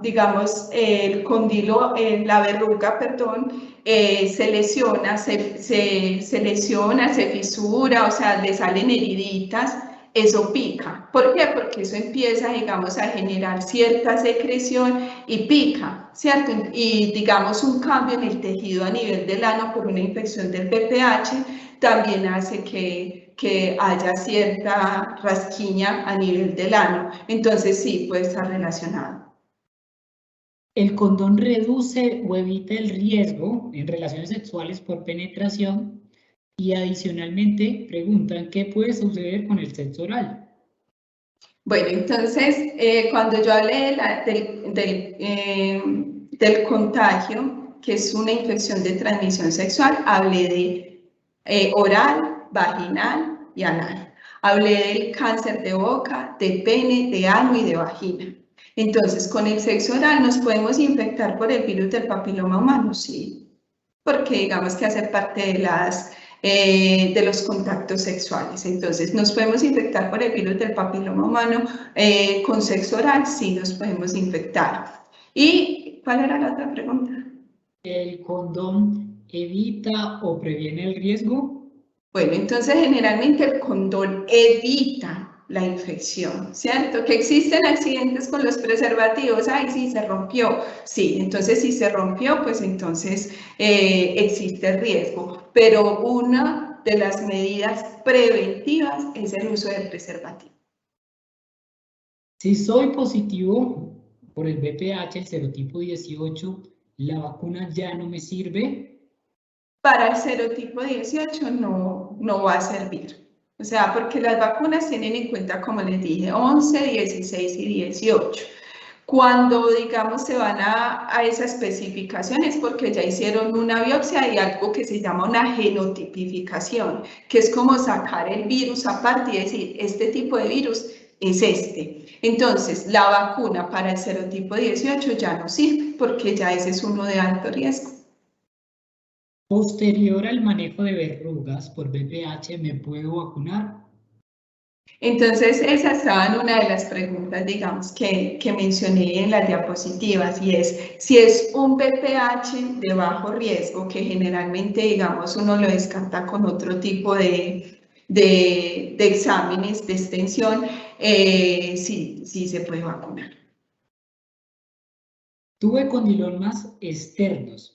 digamos, el condilo, la verruga, perdón, se lesiona, se lesiona, se fisura, o sea, le salen heriditas, eso pica. ¿Por qué? Porque eso empieza, digamos, a generar cierta secreción y pica, ¿cierto? Y, digamos, un cambio en el tejido a nivel del ano por una infección del VPH también hace que haya cierta rasquiña a nivel del ano. Entonces sí, puede estar relacionado. ¿El condón reduce o evita el riesgo en relaciones sexuales por penetración? Y adicionalmente preguntan qué puede suceder con el sexo oral. Bueno, entonces cuando yo hablé del contagio, que es una infección de transmisión sexual, hablé de oral, vaginal y anal. Hablé del cáncer de boca, de pene, de ano y de vagina. Entonces, con el sexo oral nos podemos infectar por el virus del papiloma humano, sí, porque digamos que hace parte de las de los contactos sexuales. Entonces, ¿nos podemos infectar por el virus del papiloma humano con sexo oral? Sí, nos podemos infectar. ¿Y cuál era la otra pregunta? ¿El condón evita o previene el riesgo? Bueno, entonces generalmente el condón evita la infección, ¿cierto? Que existen accidentes con los preservativos, ay, sí, se rompió. Sí, entonces si se rompió, pues entonces existe el riesgo. Pero una de las medidas preventivas es el uso del preservativo. Si soy positivo por el VPH, el serotipo 18, ¿la vacuna ya no me sirve? Para el serotipo 18 no va a servir. O sea, porque las vacunas tienen en cuenta, como les dije, 11, 16 y 18. Cuando, digamos, se van a esas especificaciones, porque ya hicieron una biopsia y algo que se llama una genotipificación, que es como sacar el virus aparte y decir, este tipo de virus es este. Entonces, la vacuna para el serotipo 18 ya no sirve, porque ya ese es uno de alto riesgo. Posterior al manejo de verrugas por VPH, ¿me puedo vacunar? Entonces, esa estaba en una de las preguntas, digamos, que mencioné en las diapositivas, y es si es un VPH de bajo riesgo, que generalmente, digamos, uno lo descarta con otro tipo de exámenes de extensión, sí se puede vacunar. Tuve condilomas externos.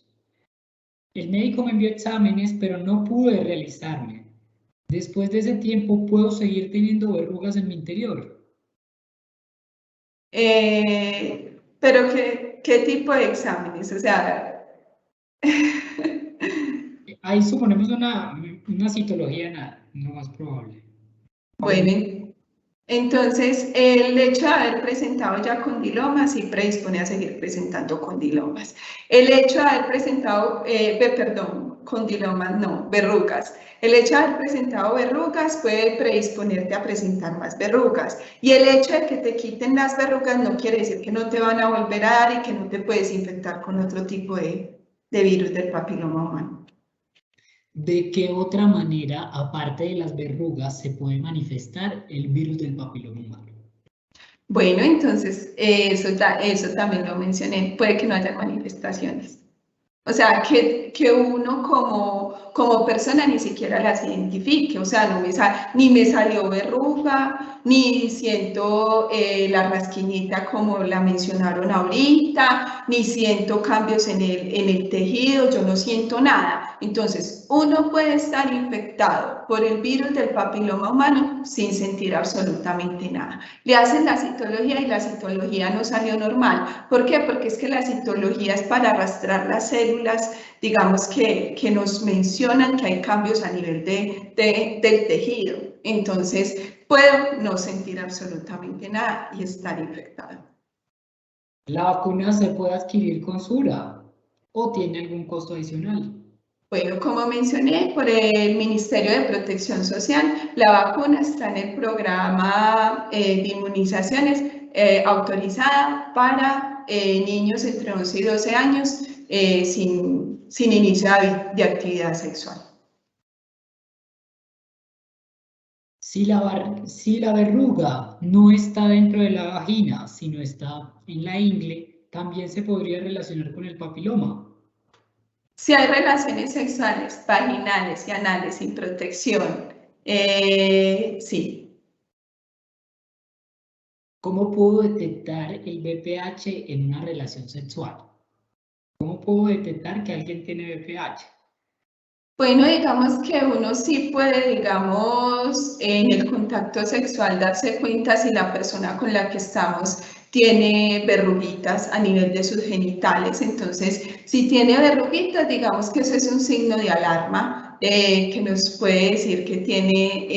El médico me envió exámenes, pero no pude realizarme. Después de ese tiempo, ¿puedo seguir teniendo verrugas en mi interior? Pero ¿qué tipo de exámenes? O sea... Ahí suponemos una citología, no más probable. Bueno, entonces el hecho de haber presentado ya condilomas sí predispone a seguir presentando condilomas. El hecho de haber presentado, condilomas no, verrugas. El hecho de haber presentado verrugas puede predisponerte a presentar más verrugas. Y el hecho de que te quiten las verrugas no quiere decir que no te van a volver a dar y que no te puedes infectar con otro tipo de virus del papiloma humano. ¿De qué otra manera, aparte de las verrugas, se puede manifestar el virus del papiloma humano? Bueno, entonces eso también lo mencioné, puede que no haya manifestaciones. O sea, que uno como persona ni siquiera las identifique, o sea, ni me salió verruga, ni siento la rasquiñita como la mencionaron ahorita, ni siento cambios en el tejido, yo no siento nada. Entonces, uno puede estar infectado por el virus del papiloma humano sin sentir absolutamente nada. Le hacen la citología y la citología no salió normal. ¿Por qué? Porque es que la citología es para arrastrar las células, digamos, que nos mencionan que hay cambios a nivel del tejido. Entonces, puedo no sentir absolutamente nada y estar infectado. ¿La vacuna se puede adquirir con SURA o tiene algún costo adicional? Bueno, como mencioné, por el Ministerio de Protección Social, la vacuna está en el programa de inmunizaciones autorizada para niños entre 11 y 12 años sin inicio de actividad sexual. Si la verruga no está dentro de la vagina, sino está en la ingle, también se podría relacionar con el papiloma. Si hay relaciones sexuales vaginales y anales sin protección, sí. ¿Cómo puedo detectar el VPH en una relación sexual? ¿Cómo puedo detectar que alguien tiene VPH? Bueno, digamos que uno sí puede, digamos, en el contacto sexual darse cuenta si la persona con la que estamos tiene verruguitas a nivel de sus genitales. Entonces, si tiene verruguitas, digamos que eso es un signo de alarma que nos puede decir que tiene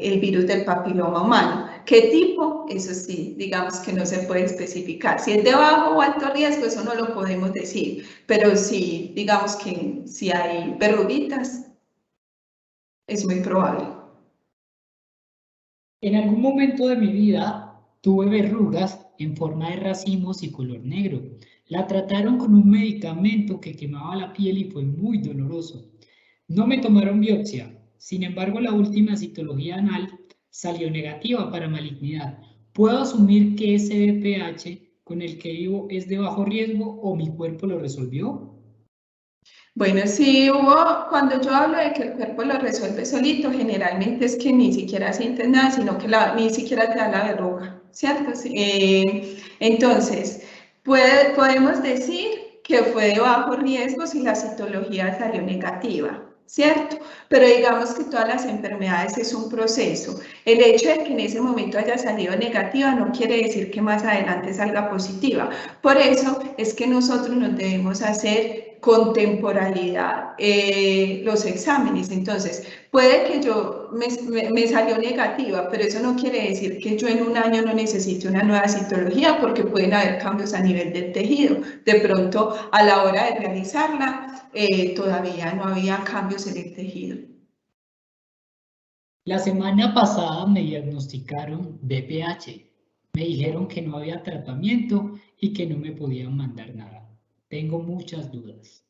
el virus del papiloma humano. ¿Qué tipo? Eso sí, digamos que no se puede especificar. Si es de bajo o alto riesgo, eso no lo podemos decir, pero sí, digamos que si hay verruguitas, es muy probable. En algún momento de mi vida tuve verrugas en forma de racimos y color negro. La trataron con un medicamento que quemaba la piel y fue muy doloroso. No me tomaron biopsia. Sin embargo, la última citología anal salió negativa para malignidad. ¿Puedo asumir que ese BPH con el que vivo es de bajo riesgo o mi cuerpo lo resolvió? Bueno, sí hubo, cuando yo hablo de que el cuerpo lo resuelve solito, generalmente es que ni siquiera sientes nada, sino que ni siquiera te da la verruga, ¿cierto? Sí, entonces, podemos decir que fue de bajo riesgo si la citología salió negativa, ¿cierto? Pero digamos que todas las enfermedades es un proceso. El hecho de que en ese momento haya salido negativa no quiere decir que más adelante salga positiva. Por eso es que nosotros nos debemos hacer con temporalidad los exámenes. Entonces, puede que yo me salió negativa, pero eso no quiere decir que yo en un año no necesite una nueva citología, porque pueden haber cambios a nivel del tejido. De pronto, a la hora de realizarla, todavía no había cambios en el tejido. La semana pasada me diagnosticaron BPH. Me dijeron que no había tratamiento y que no me podían mandar nada. Tengo muchas dudas.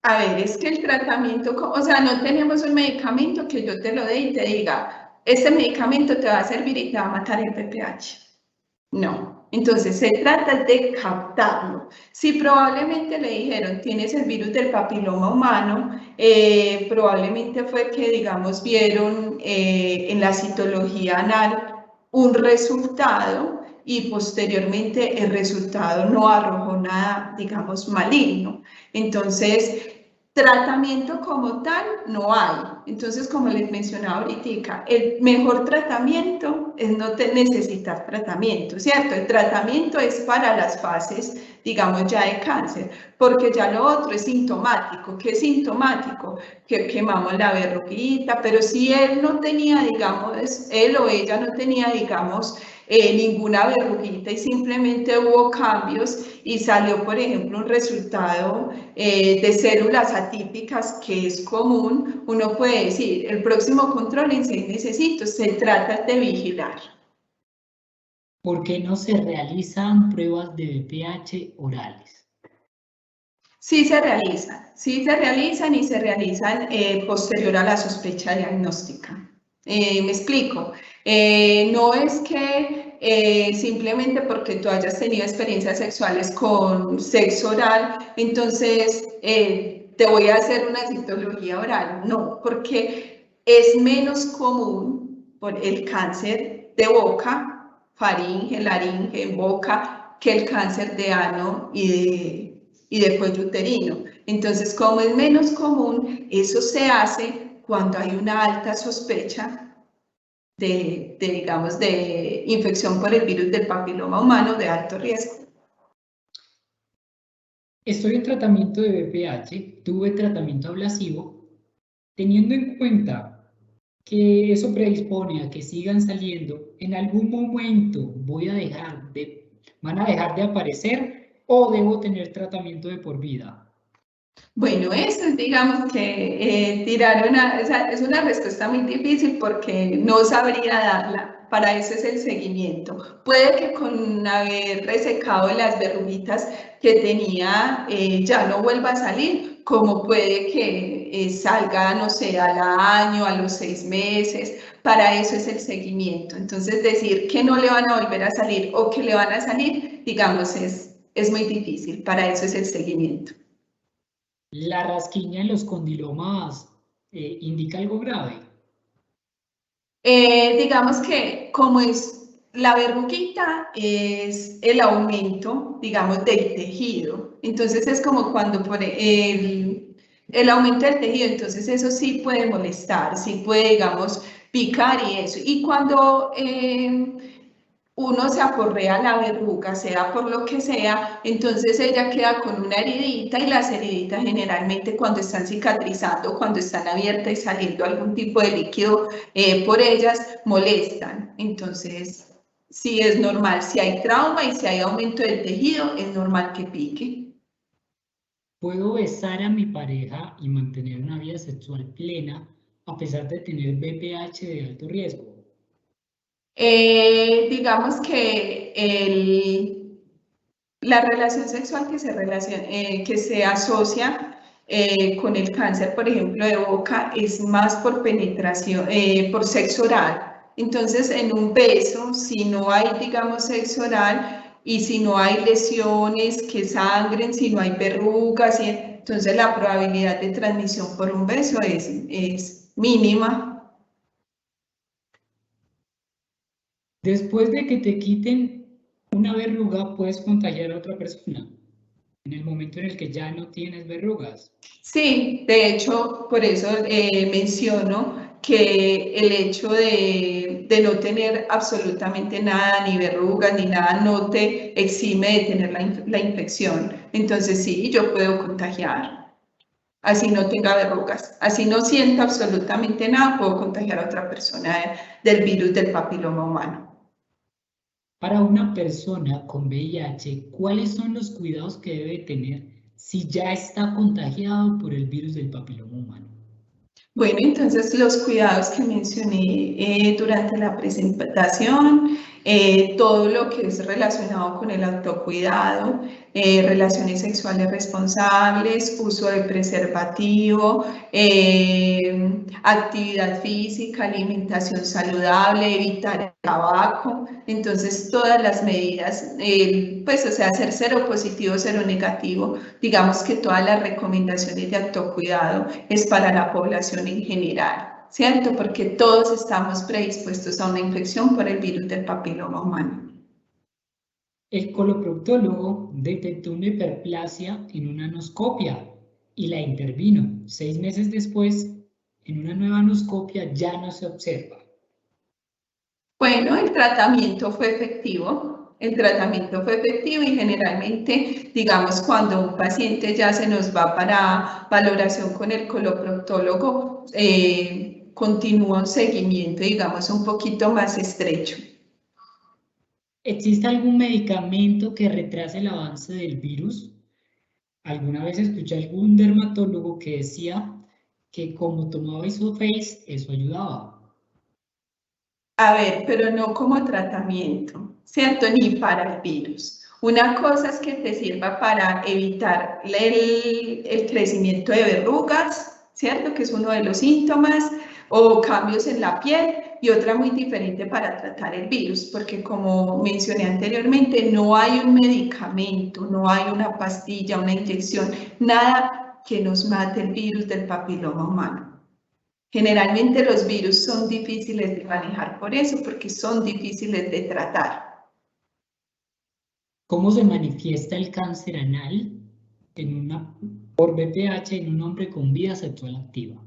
A ver, es que el tratamiento, o sea, no tenemos un medicamento que yo te lo dé y te diga, este medicamento te va a servir y te va a matar el BPH. No. Entonces, se trata de captarlo. Si probablemente le dijeron, tienes el virus del papiloma humano, probablemente fue que, digamos, vieron en la citología anal un resultado y posteriormente el resultado no arrojó nada, digamos, maligno. Entonces, tratamiento como tal no hay. Entonces, como les mencionaba ahorita, el mejor tratamiento es no necesitar tratamiento, ¿cierto? El tratamiento es para las fases, digamos, ya de cáncer, porque ya lo otro es sintomático. ¿Qué es sintomático? Que quemamos la verruguita, pero si él no tenía, digamos, él o ella no tenía, digamos, ninguna verruguita y simplemente hubo cambios y salió, por ejemplo, un resultado de células atípicas que es común, uno puede decir, el próximo control en 6 necesitos, se trata de vigilar. ¿Por qué no se realizan pruebas de BPH orales? Sí se realizan y se realizan posterior a la sospecha diagnóstica. Me explico. No es que simplemente porque tú hayas tenido experiencias sexuales con sexo oral, entonces te voy a hacer una citología oral. No, porque es menos común por el cáncer de boca, faringe, laringe, en boca, que el cáncer de ano y de cuello uterino. Entonces, como es menos común, eso se hace cuando hay una alta sospecha digamos, de infección por el virus del papiloma humano de alto riesgo. Estoy en tratamiento de BPH, tuve tratamiento ablasivo, teniendo en cuenta que eso predispone a que sigan saliendo, en algún momento van a dejar de aparecer o debo tener tratamiento de por vida. Bueno, eso es, digamos que es una respuesta muy difícil porque no sabría darla. Para eso es el seguimiento. Puede que con haber resecado las verruguitas que tenía ya no vuelva a salir, como puede que salga, no sé, al año, a los 6 meses. Para eso es el seguimiento. Entonces, decir que no le van a volver a salir o que le van a salir, digamos, es muy difícil. Para eso es el seguimiento. ¿La rasquiña en los condilomas indica algo grave? Digamos que como es la verruguita, es el aumento, digamos, del tejido. Entonces es como cuando por el aumento del tejido, entonces eso sí puede molestar, sí puede, digamos, picar y eso. Y cuando uno se aporrea la verruga, sea por lo que sea, entonces ella queda con una heridita y las heriditas generalmente cuando están cicatrizando, cuando están abiertas y saliendo algún tipo de líquido por ellas, molestan. Entonces, sí es normal, si hay trauma y si hay aumento del tejido, es normal que pique. ¿Puedo besar a mi pareja y mantener una vida sexual plena a pesar de tener BPH de alto riesgo? Digamos que la relación sexual que se asocia con el cáncer, por ejemplo, de boca, es más por penetración, por sexo oral. Entonces, en un beso, si no hay, digamos, sexo oral y si no hay lesiones que sangren, si no hay verrugas, entonces la probabilidad de transmisión por un beso es mínima. Después de que te quiten una verruga, puedes contagiar a otra persona en el momento en el que ya no tienes verrugas. Sí, de hecho, por eso menciono que el hecho de no tener absolutamente nada, ni verrugas, ni nada, no te exime de tener la infección. Entonces sí, yo puedo contagiar, así no tenga verrugas, así no sienta absolutamente nada, puedo contagiar a otra persona del virus del papiloma humano. Para una persona con VIH, ¿cuáles son los cuidados que debe tener si ya está contagiado por el virus del papiloma humano? Bueno, entonces los cuidados que mencioné durante la presentación, todo lo que es relacionado con el autocuidado, relaciones sexuales responsables, uso de preservativo, actividad física, alimentación saludable, evitar el tabaco. Entonces, todas las medidas, pues, o sea, ser cero positivo, cero negativo, digamos que todas las recomendaciones de autocuidado es para la población en general, ¿cierto? Porque todos estamos predispuestos a una infección por el virus del papiloma humano. El coloproctólogo detectó una hiperplasia en una anoscopia y la intervino. 6 meses después, en una nueva anoscopia ya no se observa. Bueno, el tratamiento fue efectivo. El tratamiento fue efectivo y generalmente, digamos, cuando un paciente ya se nos va para valoración con el coloproctólogo, continúa un seguimiento, digamos, un poquito más estrecho. ¿Existe algún medicamento que retrase el avance del virus? Alguna vez escuché a algún dermatólogo que decía que como tomaba Isofix, eso ayudaba. A ver, pero no como tratamiento, ¿cierto? Ni para el virus. Una cosa es que te sirva para evitar el crecimiento de verrugas, ¿cierto? Que es uno de los síntomas, o cambios en la piel, y otra muy diferente para tratar el virus, porque como mencioné anteriormente, no hay un medicamento, no hay una pastilla, una inyección, nada que nos mate el virus del papiloma humano. Generalmente los virus son difíciles de manejar por eso, porque son difíciles de tratar. ¿Cómo se manifiesta el cáncer anal por BPH en un hombre con vida sexual activa?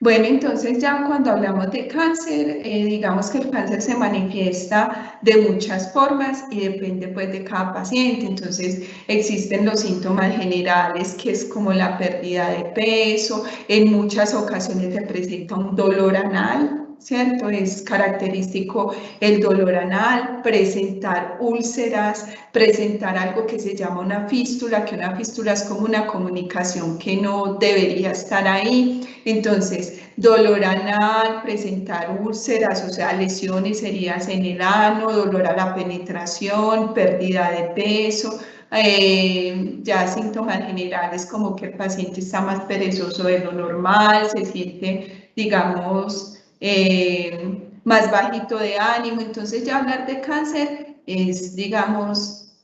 Bueno, entonces ya cuando hablamos de cáncer, digamos que el cáncer se manifiesta de muchas formas y depende pues de cada paciente. Entonces existen los síntomas generales, que es como la pérdida de peso, en muchas ocasiones se presenta un dolor anal, ¿cierto? Es característico el dolor anal, presentar úlceras, presentar algo que se llama una fístula, que una fístula es como una comunicación que no debería estar ahí. Entonces, dolor anal, presentar úlceras, o sea, lesiones, heridas en el ano, dolor a la penetración, pérdida de peso, ya síntomas generales como que el paciente está más perezoso de lo normal, se siente, digamos, más bajito de ánimo. Entonces ya hablar de cáncer es, digamos,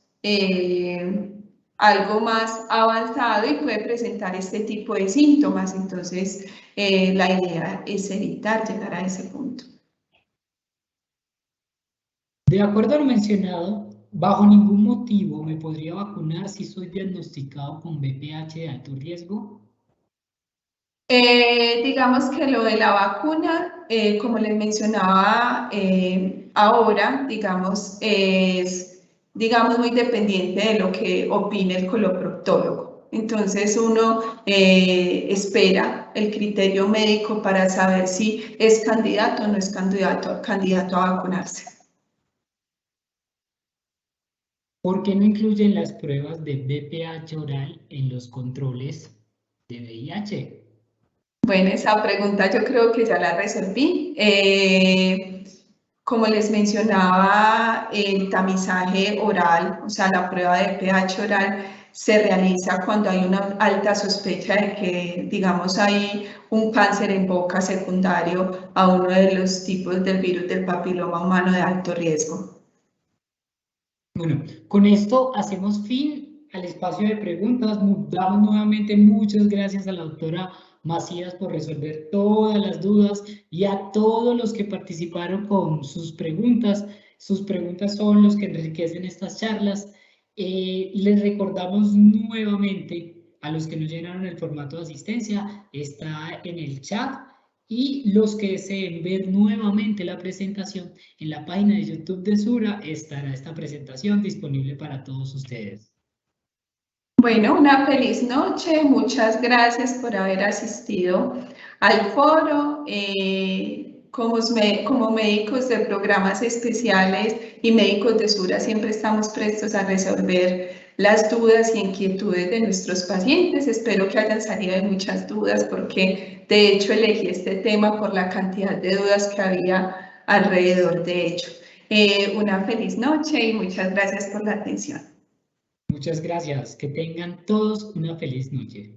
algo más avanzado y puede presentar este tipo de síntomas. Entonces la idea es evitar llegar a ese punto. De acuerdo a lo mencionado, bajo ningún motivo me podría vacunar si soy diagnosticado con VPH de alto riesgo. Digamos que lo de la vacuna, como les mencionaba ahora, digamos, es muy dependiente de lo que opine el coloproctólogo. Entonces uno espera el criterio médico para saber si es candidato o no es candidato a vacunarse. ¿Por qué no incluyen las pruebas de VPH oral en los controles de VIH? Bueno, esa pregunta yo creo que ya la resolví. Como les mencionaba, el tamizaje oral, o sea, la prueba de pH oral, se realiza cuando hay una alta sospecha de que, digamos, hay un cáncer en boca secundario a uno de los tipos del virus del papiloma humano de alto riesgo. Bueno, con esto hacemos fin al espacio de preguntas. Damos nuevamente muchas gracias a la doctora Macías por resolver todas las dudas y a todos los que participaron con sus preguntas. Sus preguntas son los que enriquecen estas charlas. Les recordamos nuevamente a los que nos llenaron el formato de asistencia, está en el chat, y los que deseen ver nuevamente la presentación, en la página de YouTube de Sura estará esta presentación disponible para todos ustedes. Bueno, una feliz noche, muchas gracias por haber asistido al foro. Como médicos de programas especiales y médicos de Sura siempre estamos prestos a resolver las dudas y inquietudes de nuestros pacientes. Espero que hayan salido de muchas dudas porque de hecho elegí este tema por la cantidad de dudas que había alrededor de ello. Una feliz noche y muchas gracias por la atención. Muchas gracias. Que tengan todos una feliz noche.